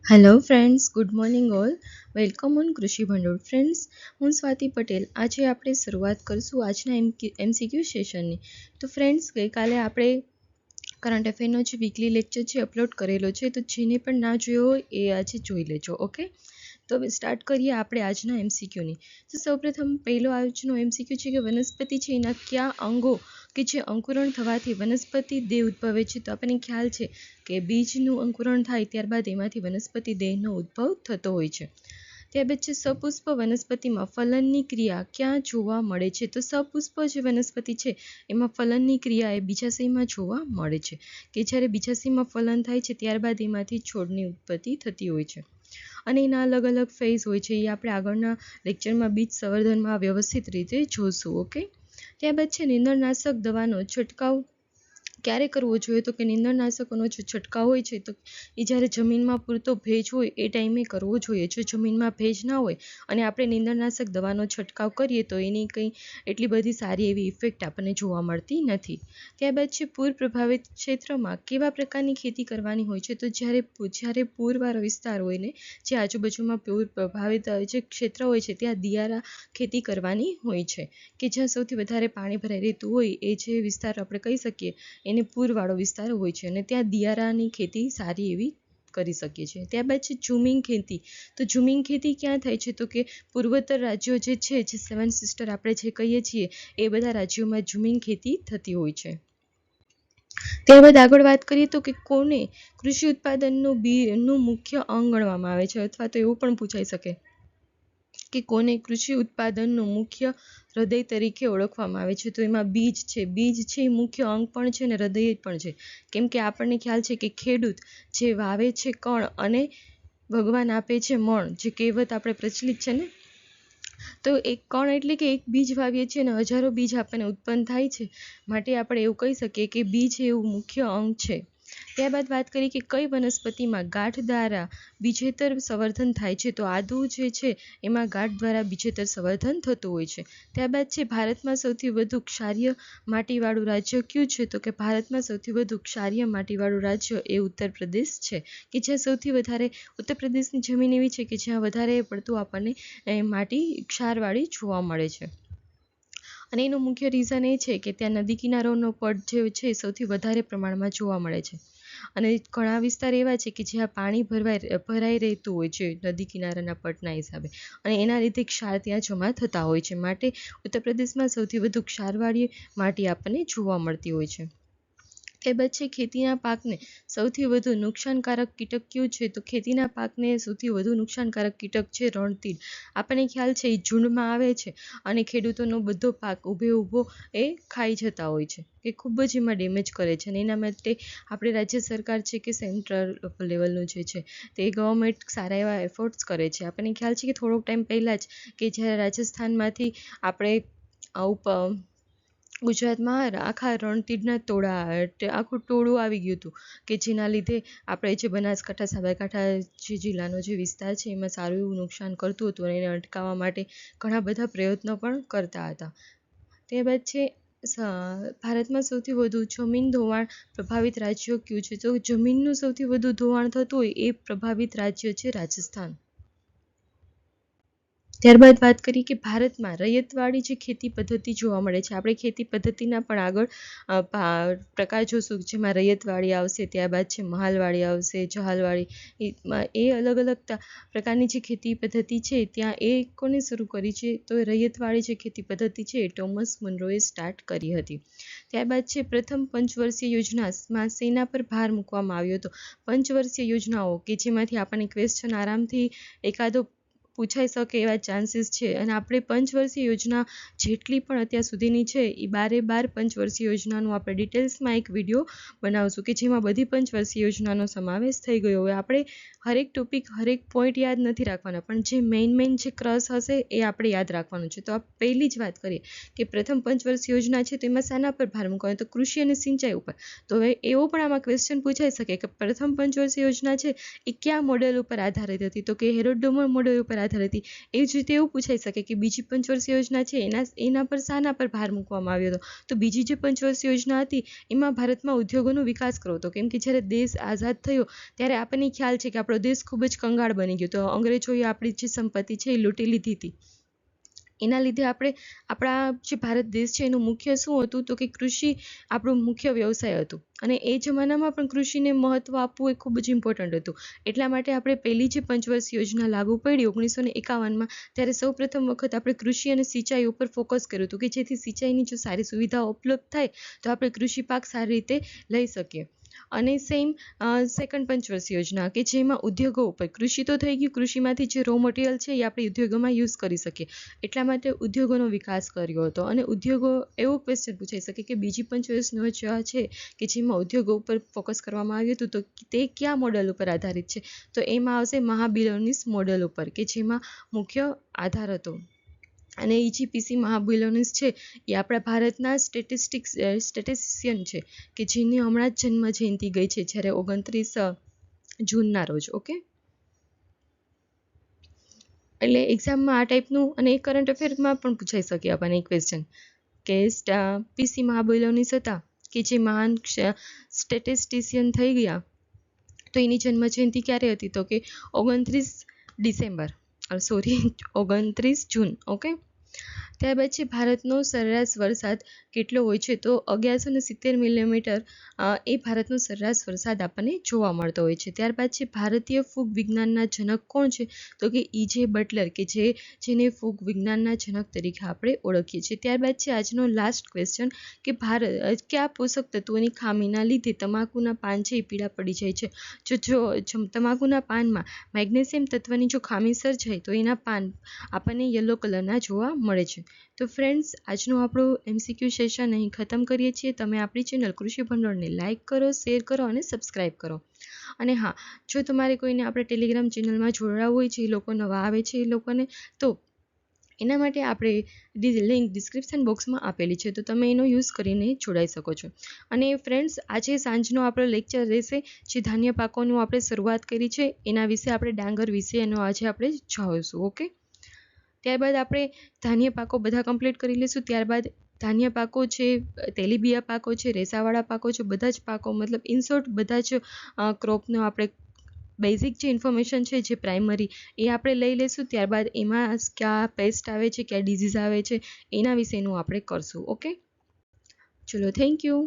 Hello friends, good morning all. Welcome on કૃષિ ભંડોળ. Friends, હું સ્વાતિ પટેલ. આજે આપણે શરૂઆત કરીશું આજના એમસીક્યુ સેશનની. તો ફ્રેન્ડ્સ, ગઈકાલે આપણે કરંટ અફેરનો જે વીકલી લેક્ચર છે અપલોડ કરેલો છે, તો જેને પણ ના જોયો હોય એ આજે જોઈ લેજો. ઓકે, તો હવે સ્ટાર્ટ કરીએ આપણે આજના એમસીક્યુની. તો સૌપ્રથમ પહેલો આજનો એમસીક્યુ છે કે વનસ્પતિ છે એના કયા અંગો કે જે અંકુરણ થવાથી વનસ્પતિ દેહ ઉદ્ભવે છે. તો આપણને ખ્યાલ છે કે બીજનું અંકુરણ થાય ત્યારબાદ એમાંથી વનસ્પતિ દેહનો ઉદ્ભવ થતો હોય છે. ત્યારબાદ છે સપુષ્પ વનસ્પતિમાં ફલનની ક્રિયા ક્યાં જોવા મળે છે. તો સપુષ્પ જે વનસ્પતિ છે એમાં ફલનની ક્રિયા એ બીજાશયમાં જોવા મળે છે, કે જ્યારે બીજાશયમાં ફલન થાય છે ત્યારબાદ એમાંથી છોડની ઉત્પત્તિ થતી હોય છે, અને એના અલગ અલગ ફેઝ હોય છે. એ આપણે આગળના લેક્ચરમાં બીજ સંવર્ધનમાં વ્યવસ્થિત રીતે જોશું. ઓકે, ત્યારબાદ છે નીંદણનાશક દવાનો છંટકાવ ક્યારે કરવો જોઈએ. તો કે નીંદણનાશકોનો જે છંટકાવ હોય છે તો એ જ્યારે જમીનમાં પૂરતો ભેજ હોય એ ટાઈમે કરવો જોઈએ. જો જમીનમાં ભેજ ના હોય અને આપણે નીંદણનાશક દવાનો છંટકાવ કરીએ તો એની કંઈ એટલી બધી સારી એવી ઇફેક્ટ આપણને જોવા મળતી નથી. ત્યારબાદ છે પૂર પ્રભાવિત ક્ષેત્રમાં કેવા પ્રકારની ખેતી કરવાની હોય છે. તો જ્યારે પૂરવાળો વિસ્તાર હોય ને, જે આજુબાજુમાં પૂર પ્રભાવિત જે ક્ષેત્ર હોય છે ત્યાં દિયારા ખેતી કરવાની હોય છે, કે જ્યાં સૌથી વધારે પાણી ભરાઈ રહેતું હોય એ જે વિસ્તાર આપણે કહી શકીએ એને પૂરવાળો વિસ્તાર હોય છે, અને ત્યાં દિયારાની ખેતી સારી એવી કરી શકીએ છીએ. ત્યારબાદ છે ઝૂમિંગ ખેતી. તો ઝૂમિંગ ખેતી ક્યાં થાય છે. તો કે પૂર્વોત્તર રાજ્યો જે છે, જે 7 સિસ્ટર આપણે જે કહીએ છીએ એ બધા રાજ્યોમાં ઝૂમિંગ ખેતી થતી હોય છે. ત્યારબાદ આગળ વાત કરીએ તો કે કોને કૃષિ ઉત્પાદનનું મુખ્ય અંગ ગણવામાં આવે છે, અથવા તો એવું પણ પૂછાઈ શકે કે કોને કૃષિ ઉત્પાદનનું મુખ્ય હૃદય તરીકે ઓળખવામાં આવે છે. તો એમાં બીજ છે. બીજ છે એ મુખ્ય અંગ પણ છે અને હૃદય પણ છે, કેમ કે આપણને ખ્યાલ છે કે ખેડૂત જે વાવે છે કણ અને ભગવાન આપે છે મણ, જે કહેવત આપણે પ્રચલિત છે ને, તો એક કણ એટલે કે એક બીજ વાવીએ છીએ અને હજારો બીજ આપણને ઉત્પન્ન થાય છે, માટે આપણે એવું કહી શકીએ કે બીજ એવું મુખ્ય અંગ છે. ત્યારબાદ વાત કરીએ કે કઈ વનસ્પતિમાં ગાંઠ દ્વારા બીજેતર સંવર્ધન થાય છે. તો આદુ જે છે એમાં ગાંઠ દ્વારા બીજેતર સંવર્ધન થતું હોય છે. ત્યારબાદ છે ભારતમાં સૌથી વધુ ક્ષારીય માટીવાળું રાજ્ય કયું છે. તો કે ભારતમાં સૌથી વધુ ક્ષારીય માટીવાળું રાજ્ય એ ઉત્તર પ્રદેશ છે, કે જ્યાં સૌથી વધારે ઉત્તર પ્રદેશની જમીન એવી છે કે જ્યાં વધારે પડતું આપણને માટી ક્ષારવાળી જોવા મળે છે. અને એનું મુખ્ય રીઝન એ છે કે ત્યાં નદી કિનારોનો પટ જે છે સૌથી વધારે પ્રમાણમાં જોવા મળે છે, અને ઘણા વિસ્તાર એવા છે કે જ્યાં પાણી ભરાઈ રહેતું હોય છે નદી કિનારાના પટના હિસાબે, અને એના લીધે ક્ષાર ત્યાં જમા થતા હોય છે. માટે ઉત્તર પ્રદેશમાં સૌથી વધુ ક્ષારવાળી માટી આપણને જોવા મળતી હોય છે. ત્યારબાદ છે ખેતીના પાકને સૌથી વધુ નુકસાનકારક કીટક કયું છે. તો ખેતીના પાકને સૌથી વધુ નુકસાનકારક કીટક છે રણતીડ. આપણને ખ્યાલ છે એ ઝુંડમાં આવે છે અને ખેડૂતોનો બધો પાક ઊભો એ ખાઈ જતા હોય છે, કે ખૂબ જ એમાં ડેમેજ કરે છે. અને એના માટે આપણે રાજ્ય સરકાર છે કે સેન્ટ્રલ લેવલનું જે છે તે ગવર્મેન્ટ સારા એવા એફર્ટ્સ કરે છે. આપણને ખ્યાલ છે કે થોડોક ટાઈમ પહેલાં જ કે જ્યારે રાજસ્થાનમાંથી આપણે ગુજરાતમાં આખા રણતીડના આખું ટોળું આવી ગયું હતું, કે જેના લીધે આપણે જે બનાસકાંઠા સાબરકાંઠા જે જિલ્લાનો જે વિસ્તાર છે એમાં સારું એવું નુકસાન કરતું હતું, અને એને અટકાવવા માટે ઘણા બધા પ્રયત્નો પણ કરતા હતા. ત્યારબાદ છે ભારતમાં સૌથી વધુ જમીન ધોવાણ પ્રભાવિત રાજ્ય કયું છે. તો જમીનનું સૌથી વધુ ધોવાણ થતું હોય એ પ્રભાવિત રાજ્ય છે રાજસ્થાન. ત્યારબાદ વાત કરીએ કે ભારતમાં રૈયતવાળી જે ખેતી પદ્ધતિ જોવા મળે છે. આપણે ખેતી પદ્ધતિના પણ આગળ પ્રકાર જોશું, જેમાં રૈયતવાળી આવશે, ત્યારબાદ છે મહાલવાળી આવશે, જહાલવાળી. એ અલગ અલગ પ્રકારની જે ખેતી પદ્ધતિ છે ત્યાં એ કોને શરૂ કરી છે. તો રૈયતવાળી જે ખેતી પદ્ધતિ છે એ ટોમસ મુનરોએ સ્ટાર્ટ કરી હતી. ત્યારબાદ છે પ્રથમ પંચવર્ષીય યોજનામાં શેના પર ભાર મૂકવામાં આવ્યો હતો. પંચવર્ષીય યોજનાઓ કે જેમાંથી આપણને ક્વેશ્ચન આરામથી એકાદો પૂછાઈ શકે એવા ચાન્સીસ છે, અને આપણે પંચવર્ષીય યોજના જેટલી પણ અત્યાર સુધીની છે એ 12 પંચવર્ષીય યોજનાનું આપણે ડિટેલ્સમાં એક વિડીયો બનાવશું, કે જેમાં બધી પંચવર્ષીય યોજનાનો સમાવેશ થઈ ગયો હોય. આપણે હરેક ટોપિક હરેક પોઈન્ટ યાદ નથી રાખવાના, પણ જે મેઇન જે ક્રસ હશે એ આપણે યાદ રાખવાનું છે. તો આ પહેલી જ વાત કરીએ કે પ્રથમ પંચવર્ષીય યોજના છે તો એમાં શાના પર ભાર મૂકવાનો, તો કૃષિ અને સિંચાઈ ઉપર. તો હવે એવો પણ આમાં ક્વેશ્ચન પૂછાઈ શકે કે પ્રથમ પંચવર્ષીય યોજના છે એ કયા મોડેલ ઉપર આધારિત હતી. તો કે હેરોડોમર મોડેલ ઉપર આધાર હતી. એ જ રીતે એવું પૂછાઈ શકે કે બીજી પંચવર્ષીય યોજના છે એના પર શાના પર ભાર મૂકવામાં આવ્યો હતો? તો બીજી જે પંચવર્ષીય યોજના હતી એમાં ભારતમાં ઉદ્યોગોનો વિકાસ કરવો હતો, કેમ કે જ્યારે દેશ આઝાદ થયો ત્યારે આપણને ખ્યાલ છે કે આપણો દેશ ખૂબ જ કંગાળ બની ગયો. તો અંગ્રેજોએ આપણી જે સંપત્તિ છે એ લૂંટી લીધી હતી. એના લીધે આપણા જે ભારત દેશ છે એનું મુખ્ય શું હતું? તો કે કૃષિ આપણું મુખ્ય વ્યવસાય હતું, અને એ જમાનામાં પણ કૃષિને મહત્વ આપવું એ ખૂબ જ ઇમ્પોર્ટન્ટ હતું. એટલા માટે આપણે પહેલી જે પંચવર્ષીય યોજના લાગુ પડી 1951માં, ત્યારે સૌપ્રથમ વખત આપણે કૃષિ અને સિંચાઈ ઉપર ફોકસ કર્યું હતું કે જેથી સિંચાઈની જો સારી સુવિધાઓ ઉપલબ્ધ થાય તો આપણે કૃષિ પાક સારી રીતે લઈ શકીએ. અને સેકન્ડ પંચવર્ષીય યોજના કે જેમાં ઉદ્યોગો ઉપર, કૃષિ તો થઈ ગયું, કૃષિમાંથી જે રો મટીરિયલ છે એ આપણે ઉદ્યોગોમાં યુઝ કરી શકીએ, એટલા માટે ઉદ્યોગોનો વિકાસ કર્યો હતો. અને ઉદ્યોગો, એવો ક્વેશ્ચન પૂછાઈ શકે કે બીજી પંચવર્ષીય યોજના છે કે જેમાં ઉદ્યોગો ઉપર ફોકસ કરવામાં આવ્યું હતું, તો તે કયા મોડલ ઉપર આધારિત છે? તો એમાં આવશે મહાબિલોનીસ મોડલ ઉપર, કે જેમાં મુખ્ય આધાર હતો. અને EGPC મહાબિલોનીસ છે એ આપણા ભારતના સ્ટેટિસ્ટિશિયન છે કે જેની હમણાં જ જન્મ જયંતિ ગઈ છે, જ્યારે 29 જૂનના રોજ. ઓકે, એટલે એક્ઝામમાં આ ટાઈપનું, અને એ કરંટ અફેરમાં પણ પૂછાઈ શકે આપણને ક્વેશ્ચન કે PC મહાબિલોનીસ હતા કે જે મહાન સ્ટેટિસ્ટિશિયન થઈ ગયા, તો એની જન્મ જયંતિ ક્યારે હતી? તો કે 29 જૂન. ઓકે, ત્યારબાદ છે ભારતનો સરેરાશ વરસાદ કેટલો હોય છે? તો 1170 મિલીમીટર એ ભારતનો સરેરાશ વરસાદ આપણને જોવા મળતો હોય છે. ત્યારબાદ છે ભારતીય ફૂગ વિજ્ઞાનના જનક કોણ છે? તો કે EJ બટલર, કે જેને ફૂગ વિજ્ઞાનના જનક તરીકે આપણે ઓળખીએ છીએ. ત્યારબાદ છે આજનો લાસ્ટ ક્વેશ્ચન કે કયા પોષક તત્વોની ખામીના લીધે તમાકુના પાન છે એ પીળા પડી જાય છે? જો તમાકુના પાનમાં મેગ્નેશિયમ તત્વની જો ખામી સર્જાય તો એના પાન આપણને યલો કલરના જોવા મળે છે. તો ફ્રેન્ડ્સ, આજનું આપણું MCQ સેશન અહીં ખતમ કરીએ છીએ. તમે આપણી ચેનલ કૃષિ ભંડોળને લાઇક કરો, શેર કરો અને સબસ્ક્રાઈબ કરો. અને હા, જો તમારે કોઈને આપણે ટેલિગ્રામ ચેનલમાં જોડાવવું હોય છે, એ લોકો નવા આવે છે એ લોકોને, તો એના માટે આપણે લિંક ડિસ્ક્રિપ્શન બોક્સમાં આપેલી છે, તો તમે એનો યુઝ કરીને જોડાઈ શકો છો. અને ફ્રેન્ડ્સ, આજે સાંજનો આપણો લેક્ચર રહેશે જે ધાન્ય પાકોનું આપણે શરૂઆત કરી છે એના વિશે, આપણે ડાંગર વિશે એનો આજે આપણે જોઈશું. ઓકે, ત્યારબાદ આપણે ધાન્ય પાકો બધા કમ્પ્લીટ કરી લઈશું. ત્યારબાદ ધાન્ય પાકો છે, તેલીબિયા પાકો છે, રેસાવાળા પાકો છે, બધા જ પાકો, મતલબ ઇન શોર્ટ બધા જ ક્રોપનો આપણે બેઝિક જે ઇન્ફોર્મેશન છે, જે પ્રાઇમરી, એ આપણે લઈ લઈશું. ત્યારબાદ એમાં કયા પેસ્ટ આવે છે, કયા ડિઝીઝ આવે છે, એના વિશેનું આપણે કરશું. ઓકે, ચલો, થેન્ક યુ.